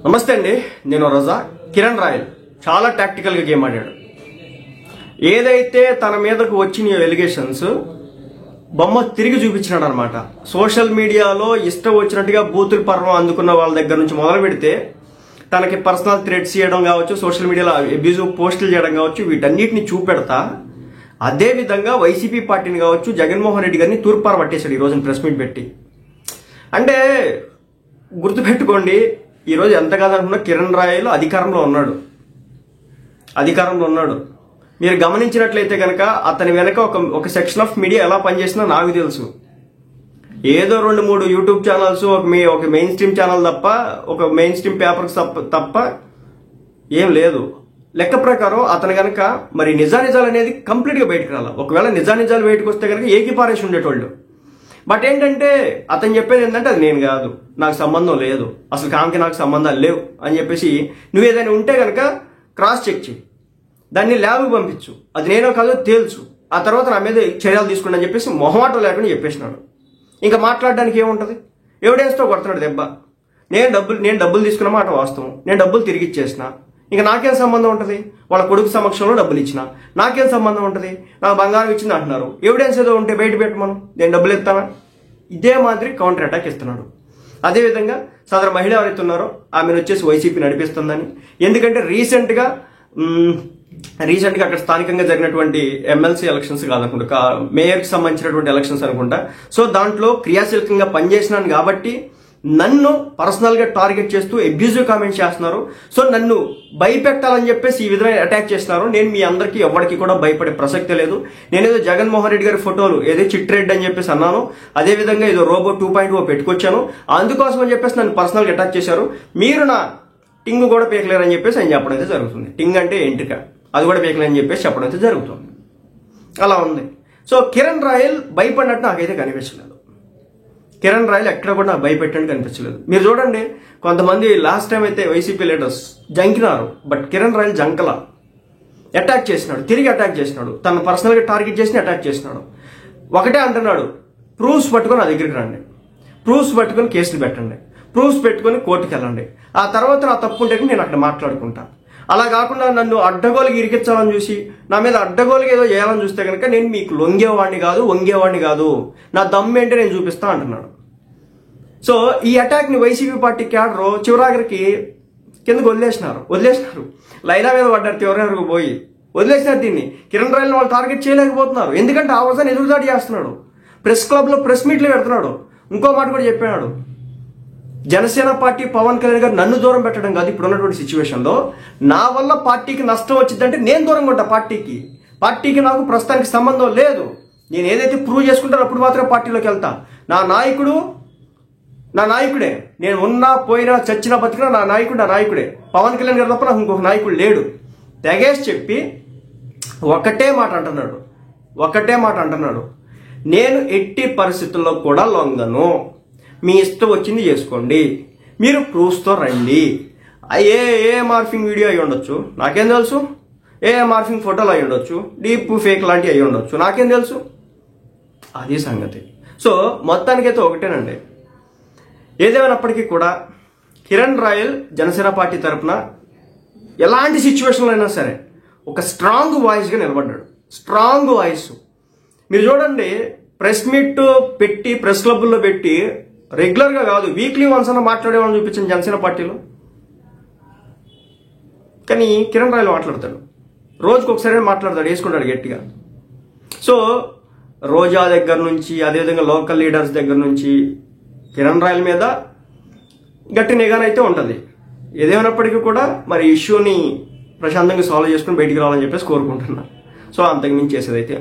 నమస్తే అండి, నేను రజా. కిరణ్ రాయల్ చాలా టాక్టికల్ గా గేమ్ ఆడాడు. ఏదైతే తన మీదకు వచ్చిన ఎలిగేషన్స్ బొమ్మ తిరిగి చూపించినాడు అనమాట. సోషల్ మీడియాలో ఇష్టం వచ్చినట్టుగా బూతుల పర్వం అందుకున్న వాళ్ళ దగ్గర నుంచి మొదలు పెడితే తనకి పర్సనల్ థ్రెట్స్ చేయడం కావచ్చు, సోషల్ మీడియాలో అబ్యూజివ్ పోస్టులు చేయడం కావచ్చు, వీటన్నిటిని చూపెడతా అదే విధంగా వైసీపీ పార్టీని కావచ్చు, జగన్మోహన్ రెడ్డి గారిని తూర్పార పట్టేశాడు ఈ రోజున ప్రెస్ మీట్ పెట్టి. అంటే గుర్తుపెట్టుకోండి, ఈరోజు ఎంత కాదనుకున్నా కిరణ్ రాయల్ అధికారంలో ఉన్నాడు. మీరు గమనించినట్లయితే కనుక అతని వెనక ఒక సెక్షన్ ఆఫ్ మీడియా ఎలా పనిచేసిందో నాకు తెలుసు. ఏదో 2-3 యూట్యూబ్ ఛానల్స్, ఒక మెయిన్ స్ట్రీమ్ ఛానల్ తప్ప, ఒక మెయిన్ స్ట్రీమ్ పేపర్స్ తప్ప ఏం లేదు. లెక్క ప్రకారం అతను కనుక మరి నిజానిజాలు అనేది కంప్లీట్ గా బయటకు రాల. ఒకవేళ నిజానిజాలు బయటకు వస్తే కనుక ఏకీపారేసి ఉండేటోళ్ళు. బట్ ఏంటంటే అతను చెప్పేది ఏంటంటే అది నేను కాదు, నాకు సంబంధం లేదు, అసలు కామెకి నాకు సంబంధాలు లేవు అని చెప్పేసి నువ్వు ఏదైనా ఉంటే కనుక క్రాస్ చెక్ చేయి, దాన్ని ల్యాబ్కి పంపించు, అది నేనో కాదో తేల్చు, ఆ తర్వాత నా మీద చర్యలు తీసుకుని అని చెప్పేసి మొహమాటం లేకుండా చెప్పేసినాడు. ఇంకా మాట్లాడడానికి ఏముంటది? ఎవిడెన్స్తో కొడుతున్నాడు దెబ్బ. నేను డబ్బులు తీసుకున్న మాట వాస్తవం, నేను డబ్బులు తిరిగి ఇచ్చేసిన, ఇంకా నాకేం సంబంధం ఉంటుంది? వాళ్ళ కొడుకు సమక్షంలో డబ్బులు ఇచ్చిన, నాకేం సంబంధం ఉంటుంది? నాకు బంగారం ఇచ్చింది అంటున్నారు, ఎవిడెన్స్ ఏదో ఉంటే బయట పెట్టమను, నేను డబ్బులు ఇస్తానా? ఇదే మాదిరి కౌంటర్ అటాక్ ఇస్తున్నాడు. అదేవిధంగా సదరు మహిళ ఎవరైతే ఉన్నారో ఆమెను వచ్చేసి వైసీపీ నడిపిస్తుందని, ఎందుకంటే రీసెంట్ గా అక్కడ స్థానికంగా జరిగినటువంటి ఎమ్మెల్సీ ఎలక్షన్స్ కాదనుకుంటా, మేయర్కి సంబంధించినటువంటి ఎలక్షన్స్ అనుకుంటా. సో దాంట్లో క్రియాశీలకంగా పనిచేసినాను కాబట్టి నన్ను పర్సనల్ గా టార్గెట్ చేస్తూ అబ్యూజివ్ కామెంట్స్ చేస్తున్నారు. సో నన్ను భయపెట్టాలని చెప్పేసి ఈ విధంగా అటాక్ చేస్తున్నారు. నేను మీ అందరికీ ఎవరికి కూడా భయపడే ప్రసక్తే లేదు. నేనేదో జగన్మోహన్ రెడ్డి గారి ఫోటోలు ఏదో చిట్రెడ్ అని చెప్పేసి అన్నాను, అదే విధంగా ఏదో రోబో 2.0 పెట్టుకొచ్చాను, అందుకోసం అని చెప్పేసి నన్ను పర్సనల్ గా అటాక్ చేశారు. మీరు నా టింగ్ కూడా పీకలేరని చెప్పేసి ఆయన చెప్పడం అయితే జరుగుతుంది. టింగ్ అంటే ఎంటిక, అది కూడా పీకలేరని చెప్పేసి చెప్పడం అయితే జరుగుతుంది. అలా ఉంది. సో కిరణ్ రాయల్ భయపడినట్టు నాకైతే కనిపించలేదు. కిరణ్ రాయల్ ఎక్కడ కూడా నాకు భయపెట్టడానికి కనిపించలేదు. మీరు చూడండి, కొంతమంది లాస్ట్ టైం అయితే వైసీపీ లీడర్స్ జంకినారు, బట్ కిరణ్ రాయల్ జంకల అటాక్ చేసినాడు, తిరిగి అటాక్ చేసినాడు, తను పర్సనల్ గా టార్గెట్ చేసి అటాక్ చేసినాడు. ఒకటే అంటున్నాడు, ప్రూఫ్స్ పట్టుకొని నా దగ్గరికి రండి, ప్రూఫ్స్ పట్టుకొని కేసులు పెట్టండి, ప్రూఫ్స్ పెట్టుకొని కోర్టుకు వెళ్ళండి, ఆ తర్వాత నా తప్పు ఉంటే నేను అక్కడ మాట్లాడుకుంటా. అలా కాకుండా నన్ను అడ్డగోలుగా ఇరికించాలని చూసి నా మీద అడ్డగోలుగా ఏదో చేయాలని చూస్తే కనుక నేను మీకు లొంగేవాడిని కాదు, వంగేవాడిని కాదు, నా దమ్ము ఏంటి నేను చూపిస్తా అంటున్నాడు. సో ఈ అటాక్ ని వైసీపీ పార్టీ క్యాడర్ చివరాఖరికి కిందకు వదిలేసినారు, లైలా మీద పడ్డారు, చివరాఖరికి పోయి వదిలేసినారు. దీన్ని కిరణ్ రాయల్ వాళ్ళు టార్గెట్ చేయలేకపోతున్నారు, ఎందుకంటే ఆ వర్షాన్ని ఎదురుదాడి చేస్తున్నాడు, ప్రెస్ క్లబ్ లో ప్రెస్ మీట్లు పెడుతున్నాడు. ఇంకో మాట కూడా చెప్పాడు, జనసేన పార్టీ పవన్ కళ్యాణ్ గారు నన్ను దూరం పెట్టడం కాదు, ఇప్పుడు ఉన్నటువంటి సిచ్యువేషన్ లో నా వల్ల పార్టీకి నష్టం వచ్చిందంటే నేను దూరంగా ఉంటా. పార్టీకి నాకు ప్రస్తుతానికి సంబంధం లేదు. నేను ఏదైతే ప్రూవ్ చేసుకుంటానో అప్పుడు మాత్రమే పార్టీలోకి వెళ్తా. నా నాయకుడే, నేను ఉన్నా పోయినా చచ్చినా బతికినా నా నాయకుడే. పవన్ కళ్యాణ్ గారు తప్ప నాకు ఇంకొక నాయకుడు లేడు. తెగేసి చెప్పి ఒకటే మాట అంటున్నాడు, నేను ఎట్టి పరిస్థితుల్లో కూడా లొంగను, మీ ఇష్టం వచ్చింది చేసుకోండి, మీరు ప్రూఫ్స్తో రండి. ఏ మార్ఫింగ్ వీడియో అయి ఉండొచ్చు, నాకేం తెలుసు, ఏ మార్ఫింగ్ ఫోటోలు అయి ఉండొచ్చు, డీప్ ఫేక్ లాంటివి అయి ఉండొచ్చు, నాకేం తెలుసు, అది సంగతి. సో మొత్తానికైతే ఒకటేనండి, ఏదేమైనప్పటికీ కూడా కిరణ్ రాయల్ జనసేన పార్టీ తరఫున ఎలాంటి సిచ్యువేషన్లో అయినా సరే ఒక స్ట్రాంగ్ వాయిస్గా నిలబడ్డాడు. Strong voice. మీరు చూడండి, ప్రెస్ మీట్ పెట్టి ప్రెస్ క్లబ్లో పెట్టి రెగ్యులర్గా కాదు, వీక్లీ వన్స్ అన్న మాట్లాడేవాళ్ళని చూపించింది జనసేన పార్టీలో. కానీ కిరణ్ రాయల్ మాట్లాడతాడు, రోజుకు ఒకసారి మాట్లాడతాడు, వేసుకుంటాడు గట్టిగా. సో రోజా దగ్గర నుంచి, అదేవిధంగా లోకల్ లీడర్స్ దగ్గర నుంచి కిరణ్ రాయల్ మీద గట్టి నిఘానైతే ఉంటుంది. ఏదేమైనప్పటికీ కూడా మరి ఇష్యూని ప్రశాంతంగా సాల్వ్ చేసుకుని బయటికి రావాలని చెప్పేసి కోరుకుంటున్నా. సో అంతకు మించి చేసేదైతే